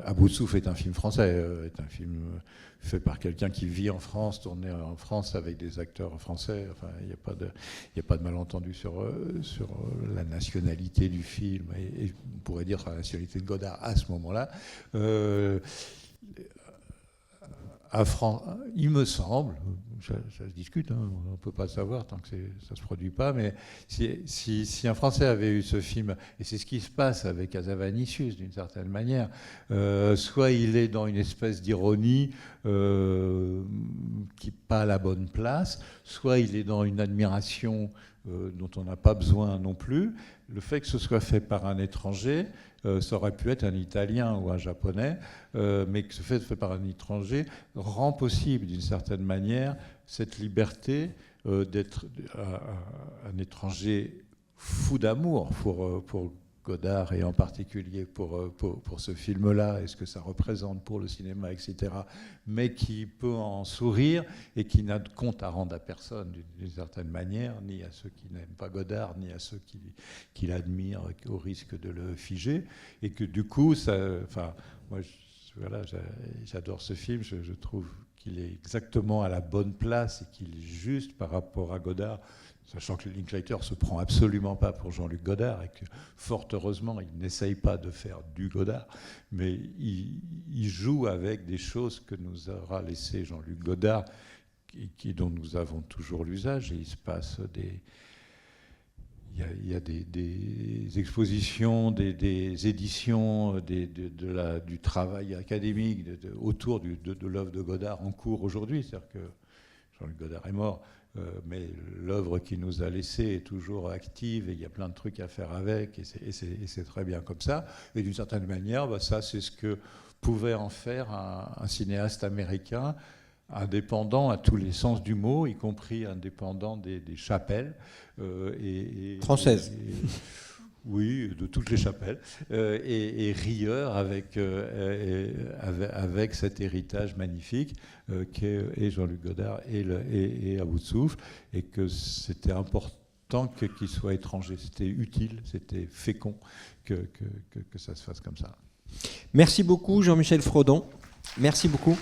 À bout de souffle est un film français, est un film fait par quelqu'un qui vit en France, tourné en France avec des acteurs français. Enfin, il n'y a pas de malentendu sur la nationalité du film, et on pourrait dire sur la nationalité de Godard à ce moment-là. Il me semble, ça se discute, hein, on ne peut pas savoir tant que ça ne se produit pas, mais si un Français avait eu ce film, et c'est ce qui se passe avec Azavanicius d'une certaine manière, soit il est dans une espèce d'ironie qui n'est pas à la bonne place, soit il est dans une admiration dont on n'a pas besoin non plus. Le fait que ce soit fait par un étranger, ça aurait pu être un Italien ou un Japonais, mais que ce fait par un étranger rend possible d'une certaine manière cette liberté d'être un étranger fou d'amour pour Godard, et en particulier pour ce film-là, et ce que ça représente pour le cinéma, etc., mais qui peut en sourire et qui n'a de compte à rendre à personne d'une certaine manière, ni à ceux qui n'aiment pas Godard, ni à ceux qui l'admirent au risque de le figer, et que du coup, moi, j'adore ce film, je trouve qu'il est exactement à la bonne place et qu'il est juste par rapport à Godard, sachant que Linklater ne se prend absolument pas pour Jean-Luc Godard et que, fort heureusement, il n'essaye pas de faire du Godard, mais il joue avec des choses que nous aura laissé Jean-Luc Godard, dont nous avons toujours l'usage, et il se passe il y a des expositions, des éditions, du travail académique autour de l'œuvre de Godard en cours aujourd'hui. C'est-à-dire que Jean-Luc Godard est mort, mais l'œuvre qu'il nous a laissée est toujours active, et il y a plein de trucs à faire avec, et c'est très bien comme ça. Et d'une certaine manière, ça, c'est ce que pouvait en faire un cinéaste américain, indépendant à tous les sens du mot, y compris indépendant des chapelles. Françaises. Oui, de toutes les chapelles, et rieur avec cet héritage magnifique qu'est Jean-Luc Godard et À bout de souffle, et que c'était important qu'il soit étranger. C'était utile, c'était fécond que ça se fasse comme ça. Merci beaucoup Jean-Michel Frodon. Merci beaucoup.